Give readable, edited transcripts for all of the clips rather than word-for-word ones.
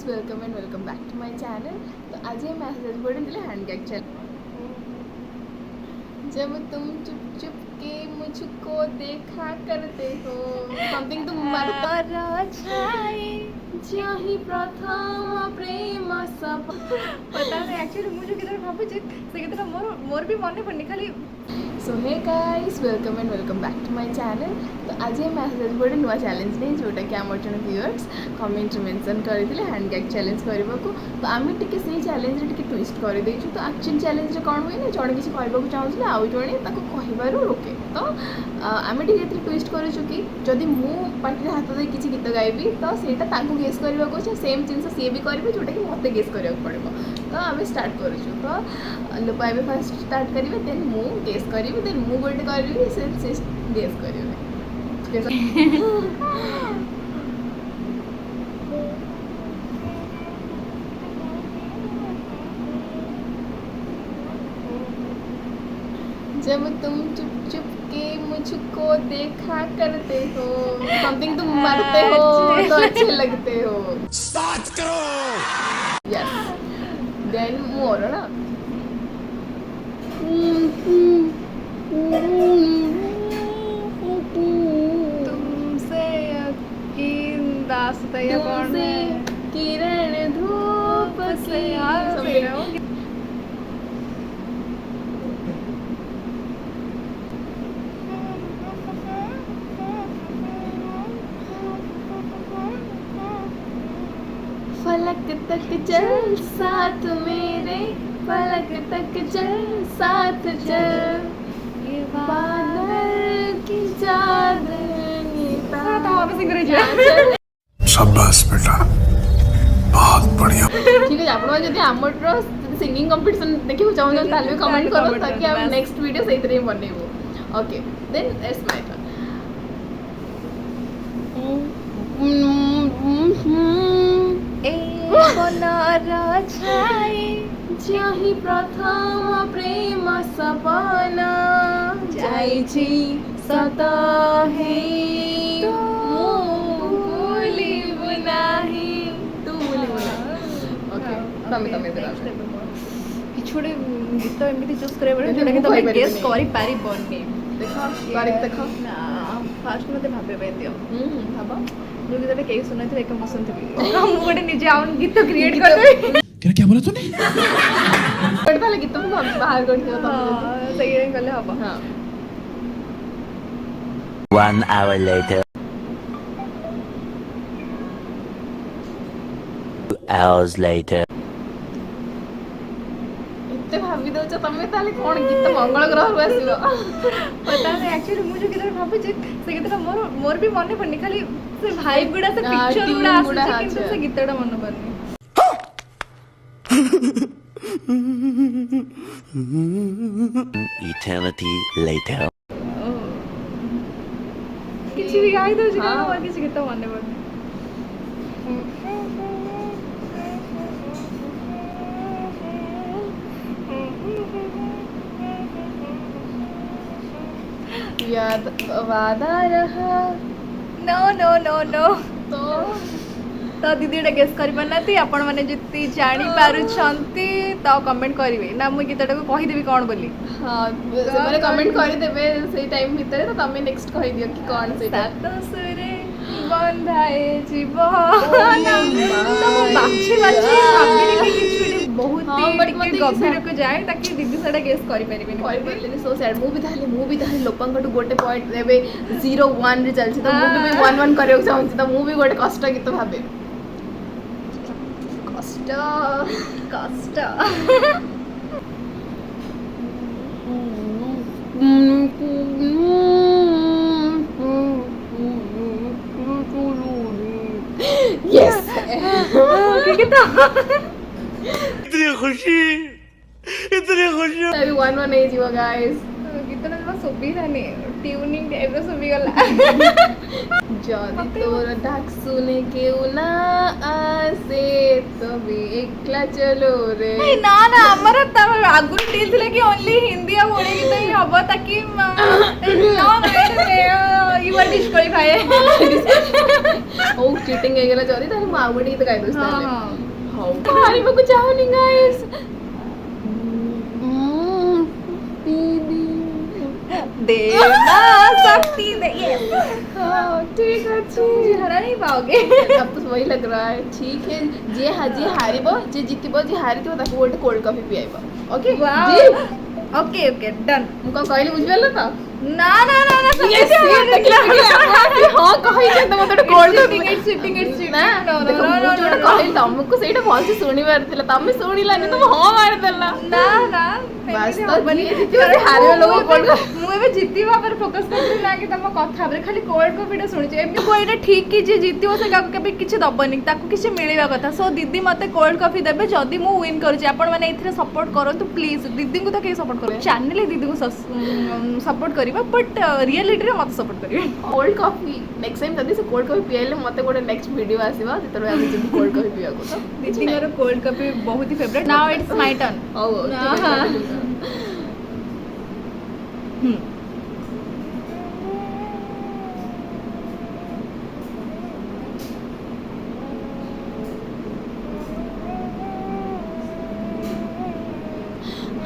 Welcome and welcome back to my channel. तो आज ये मैसेज पढ़ी हैंड गैग चल। जब तुम चुप चुप के मुझको देखा करते हो समथिंग तुम जाहि प्रथम प्रेम सब पता नहीं एक्चुअली मुझे किधर भाबुचे से किधर मोर भी मन पड़नी खाली। So hey guys welcome and welcome back to my channel. तो आज ये मैसेज गोटे नुआ चैलेंज नहीं जोटा कि आम जन व्यूअर्स कमेंट मेंशन करते हैंड गैग चैलेंज करने को। तो आम टे से चैलेंज टे ट्विस्ट कर देचु। तो एक्चुअल चैलेंज कौन हुए ना जड़े किसी कहूँ चाहूँ आउ जड़े कहबार रोके। तो आम टे ट्विस्ट करूँ कि जदि मु पार्टी हाथ दे किसी गीत गायबी तो सेटा गेस करने को सेम जिन सी भी करेंगे जोटा कि मत गेस करा पड़ो। तो आम स्टार्ट करूँ। तो लोक ए फास्ट स्टार्ट करेंगे देन मु गेस करी देन मु गोटे करी से गेस करेंगे। जब तुम चुप चुप के मुझको देखा करते हो समथिंग तुम मरते हो तो अच्छे लगते हो। स्टार्ट करो। यस देन मोर ना तुमसे यकीन दास्ता या कौन तुमसे किरण धूप से से फलक तक चल साथ मेरे फलक तक चल साथ चल ये बादल की चादनी शाबाश बेटा बहुत बढ़िया। ठीक है आपण जदि आमर सिंगिंग कंपटीशन देखियो चाहू ताले कमेंट करो ताकि हम नेक्स्ट वीडियो सही तरह बनेबो। Okay then it's my turn. जाहि प्रथम प्रेम सपना जाइछि सता हे भूलिबु नाही तू भूलिबु नाही। ओके तमे କିଛି ଗୋଟେ ଗୀତ ଏମିତି ଚୁଜ୍ କରିବା ବେଳେ ଯୋଉଟା କି ତମେ ଗେସ୍ କରିପାରିବନି। देखो तारीख देखो ନା ଫାଷ୍ଟ ମୋତେ ଭାବିବା ପାଇଁ ଦିଅ। भाबो ଯୋଉ ଗୀତଟା କେହି ଶୁଣିନଥିବେ ଏକ ମୁଁ ଶୁଣିଥିବି ମୁଁ ଗୋଟେ ନିଜେ ଆଉ ଗୀତ କ୍ରିଏଟ୍ କରିଦେବି। क्या बोला तूने? बट ताले गीत मु बाहर कर दियो तमे। ହଁ ସେଇଆ କଲେ ହବ। हां 1 hour later. 2 hours later. एते भाबी दउछ तमे ताले कोन गीत मंगल ग्रह रु आसीबो। पता नहीं एक्चुअली मुझे किधर भाबुचे से गीतटा मोर भी मन पड़नी खाली से भाइब गुडा से पिक्चर tune गुडा गुडा आसे किंतु आछे। से गीतटा मन पड़नी। Eternity later. କିଛି ବି ଗାଇ ଦଉଛି ହଁ। କାରଣ ମୋର କିଛି ଗୀତ ମନେ ପଡୁନି। याद वादा रहा नो नो नो नो तो तो दीदी एटा गेस करि पारनाती आपण माने जति जानि पारुछंती तो कमेंट करिवे ना मु गीतटा को कहि देबी कोन बोली। हाँ से कमेंट कर देबे से टाइम भीतर तो तमे नेक्स्ट कहि दियो कि कोन से सात सुरे बंधाए जीवन तो बाछी बाछी भाभी रे कि छुड़ी बहुत हाँ, ही but टिके मते गभीर को जाए ताकि दीदी सेटा गेस करि परिबेनी। कहि परलेनी सो सैड मु भी ताले लोपंगटू गोटे पॉइंट देबे 0 1 रे चलछि तो मु भी 1 1 करियो चाहछि तो मु भी गोटे कष्ट गीत भाबे कष्ट कष्ट यस ठीक है तो इतनी खुशी अभी 1 1 नहीं जीवा गाइस। गीतटा जमा सुबिलानी ट्यूनिंग टाइप रो सुबि गला। जदि तोर डाक सुने केउ ना आसे कभी एकला चलो रे ନା ନା ଆମର ଆଗରୁ ଡିଲ୍ ଥିଲା କି ଓନ୍ଲି ହିନ୍ଦୀ ଆଉ ଓଡ଼ିଆ ଗୀତ ହିଁ ହବ ତାକି you R disqualify. O cheating ହେଇଗଲା ଯଦି ତାହେଲେ ମୁଁ ଆଉ ଗୋଟେ ଗୀତ ଗାଇ ଦଉଛି ତାହେଲେ ହଁ ହଉ ହାରିବାକୁ ଚାହୁଁନି ଗାଇସ୍ देना शक्ति दे हाँ ठीक अच्छी मुझे हरा नहीं पाओगे। अब तो वही लग रहा है ठीक है जे हारिबो जे जीतिबो जे हारिथिबो ताको गोटे कोल्ड कॉफी पियाइबो ओके जी ओके ओके डन। मु कौन कहली बुझिबेला तो ना ना ना ना ये हाँ कहि जे तो मते कोल्ड कॉफी इट्स चीटिंग ना देखो मु जोटा कहली तुमको सेटा भलसे सुनिबार थिला तमे सुनिलानी तुम हां मार देला ना ना बस तो जी जीतिबो से हारिबो लोग कोल्ड मु एबे जीतिबा पर फोकस करली ना कि तम कथा पर खाली कोल्ड कॉफीटा सुनिचे एमनी कोइटा ठीक कि जे जीतिबो से काको केबे किछि दबनी ताको किछि मिलिबा कथा सो दीदी मते कोल्ड कॉफी देबे जदी मु विन करूची आपण माने एथिरे सपोर्ट करंतु प्लीज दीदी को तो के सपोर्ट करो चैनल दीदी को सपोर्ट करिबा बट रियलिटी रे मत सपोर्ट करिबे कोल्ड कॉफी नेक्स्ट टाइम जदी से कोल्ड कॉफी पियाले मते गोटे नेक्स्ट वीडियो आसीबा जेतरे हम जे कोल्ड कॉफी पिया को तो दीदी मेरो कोल्ड कॉफी बहुत ही favourite now it's my turn. ओ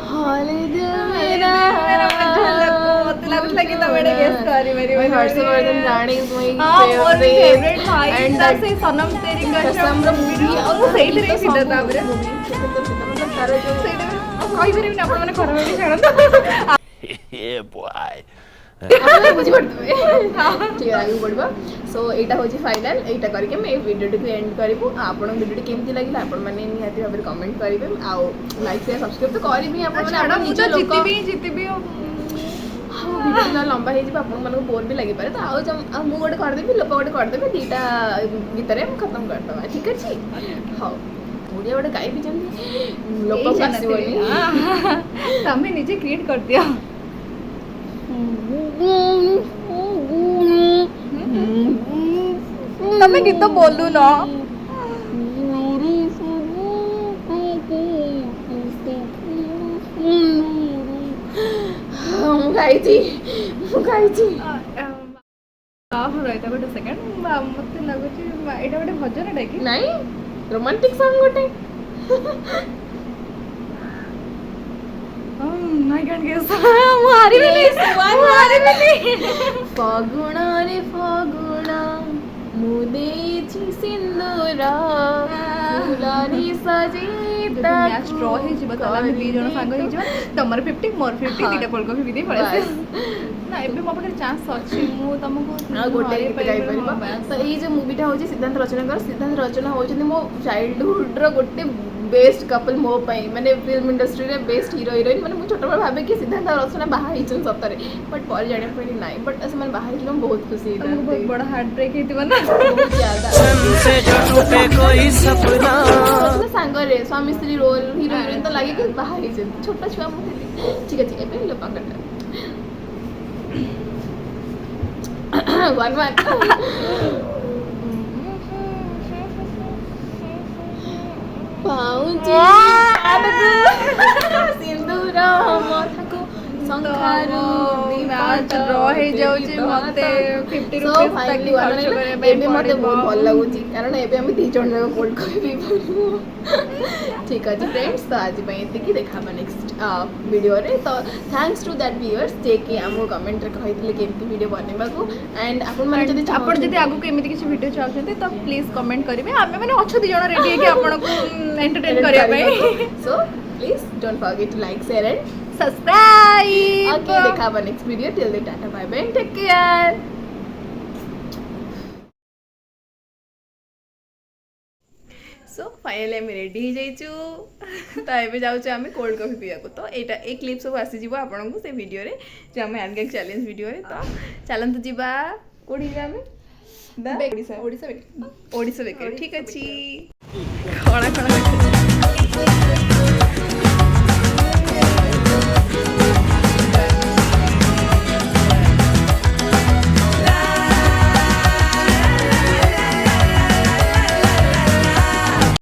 हाले दिल मेरा मत लागुतला कि तमेडे गेस करी मेरी My Harshvardhan Rani is my more favorite favourite भाई and ता से सनम तेरी कसम कसम वीडियो और सेही रे सीधा ताबरे मतलब तारा जो कहि परिबी ना आपण माने खरा बेली छाड़न Yeah, boy. ଆମେ ବୁଝିପାରୁଥିବେ ଠିକ ଆଗକୁ ବଢ଼ିବା ସୋ ଏଇଟା ହେଉଛି ଫାଇନାଲ୍ ଏଇଟା କରିକି ଆମେ ଏଇ ଭିଡ଼ିଓଟିକୁ ଏଣ୍ଡ କରିବୁ ଆପଣଙ୍କ ଭିଡ଼ିଓଟି କେମିତି ଲାଗିଲା ଆପଣମାନେ ନିହାତି ଭାବରେ କମେଣ୍ଟ କରିବେ ଆଉ ଲାଇକ୍ ସେୟାର ସବସ୍କ୍ରାଇବ୍ ତ କରିବି ଆପଣମାନେ ଆପଣ ନିଜ ଲୋକ ଜିତିବି ଆଉ ଭିଡ଼ିଓ ଲମ୍ବା ହେଇଯିବ ଆପଣମାନଙ୍କୁ ବୋର୍ ବି ଲାଗିପାରେ ତ ଆଉ ମୁଁ ଗୋଟେ କରିଦେବି ଲୋକ ଗୋଟେ କରିଦେବି ଦୁଇଟା ଭିତରେ ଆମେ ଖତମ କରିଦେବା ଠିକ୍ ଅଛି ହଉ ଓଡ଼ିଆ ଗୋଟେ ଗାଇବି ଯେମିତି ଲୋକ ଆସିବନି ତମେ ନିଜେ କ୍ରିଏଟ୍ କରିଦିଅ ତମେ ଗୀତ ବୋଲୁନ ମୁଁ ଗାଇଛି ରହିଥା ଗୋଟେ ସେକେଣ୍ଡ ମତେ ଲାଗୁଛି ଏଇଟା ଗୋଟେ ଭଜନଟା କି ନାଇଁ ରୋମାଣ୍ଟିକ ସଙ୍ଗ ଗୋଟେ I can't guess. ମୁଁ ହାରିବିନି ଫଗୁଣ ରେ ଫଗୁଣ ମୁଁ ଦେଇଛି ସିନ୍ଦୁର ଫୁଲରେ ସଜେଇତା ମ୍ୟାଚ୍ ଡ୍ର ହେଇଯିବ ତାହେଲେ ଆମେ 2 ଜଣ ସାଙ୍ଗ ହେଇଯିବା ତମର 50 ମୋର 50 ଦିଟା କୋଲ୍ଡ କଫି ପିଇ ପଳେଇ ଆସିବା ନା ଏବେ ମୋ ପାଖରେ ଚାନ୍ସ ଅଛି ମୁଁ ତମକୁ ଆଉ ଗୋଟେ ଗୀତ ଗାଇପାରିବ ତ ଏଇ ଯୋଉ ମୁଭିଟା ହେଉଛି ସିଦ୍ଧାନ୍ତ ରଚନାଙ୍କର ସିଦ୍ଧାନ୍ତ ରଚନା ହେଉଛନ୍ତି ମୋ ଚାଇଲ୍ଡହୁଡ୍ର ଗୋଟେ ବେଷ୍ଟ କପଲ୍ ମୋ ପାଇଁ ମାନେ ଫିଲ୍ମ ଇଣ୍ଡଷ୍ଟ୍ରିରେ ବେଷ୍ଟ ହିରୋ ହିରୋଇନ୍ ମାନେ ମୁଁ ଛୋଟବେଳେ ଭାବେ କି ସିଦ୍ଧାନ୍ତ ରଚନା ବାହା ହେଇଛନ୍ତି ସତରେ ବଟ୍ ପରେ ଜାଣିବା ପାଇଁ ନାହିଁ ବଟ୍ ସେମାନେ ବାହା ହେଇଥିଲେ ମୁଁ ବହୁତ ଖୁସି ତମକୁ ବହୁତ ବଡ଼ ହାର୍ଟ ବ୍ରେକ୍ ହେଇଥିବ ନା ବହୁତ ज़्यादा ସାଙ୍ଗରେ ସ୍ୱାମୀ ସ୍ତ୍ରୀ ରୋଲ୍ ହିରୋ ହିରୋଇନ୍ ତ ଲାଗେ କି ବାହା ହେଇଛନ୍ତି ଛୋଟ ଛୁଆ ମୁଁ ଥିଲି ଠିକ୍ ଅଛି ଏବେ ଲୋପାଙ୍କଟା one ପାଉଁଜି ସିନ୍ଦୁର ମଥାକୁ ଶଙ୍ଖାରୁ ମ୍ୟାଚ୍ ଡ୍ର ହେଇଯାଉଛି ମତେ 50 ରୁପିସ୍ ତାକି ଖର୍ଚ୍ଚ କରିବା ପାଇଁ ଏବେ ମତେ ବହୁତ ଭଲ ଲାଗୁଛି କାରଣ ଏବେ ଆମେ 2 ଜଣ ଯାକ କୋଲ୍ଡ କଫି ପିଇପାରିବୁ ଠିକ୍ ଅଛି ଫ୍ରେଣ୍ଡସ୍ ତ ଆଜି ପାଇଁ ଏତିକି ଦେଖା ହେବା ନେକ୍ସଟ ଭିଡ଼ିଓରେ ତ ଥ୍ୟାଙ୍କସ୍ ଟୁ ଦ୍ୟାଟ୍ ଭିୟୁଅର୍ସ ଯିଏକି ଆମକୁ କମେଣ୍ଟରେ କହିଥିଲେ କେମିତି ଭିଡ଼ିଓ ବନେଇବାକୁ ଆଣ୍ଡ ଆପଣମାନେ ଯଦି ଆପଣ ଯଦି ଆଗକୁ ଏମିତି କିଛି ଭିଡ଼ିଓ ଚାହୁଁଛନ୍ତି ତ ପ୍ଲିଜ୍ କମେଣ୍ଟ କରିବେ ଆମେ ମାନେ ଅଛୁ 2 ଜଣ ରେଡ଼ି ହେଇକି ଆପଣଙ୍କୁ ଏଣ୍ଟରଟେନ୍ କରିବା ପାଇଁ so please don't forget to like share and subscribe okay देखा अब next video till the tata bye bye take care so finally I'm ready हो जाइछु तो एबे जाउछु आमे कोल्ड कॉफी पिया को तो एटा ए क्लिप सब आसी जिवो आपन को से वीडियो रे जे आमे हैंडगैग चैलेंज वीडियो रे तो चलंतु जिबा कोडी रे आमे ओडिसा बेकर ठीक अछि खणा खणा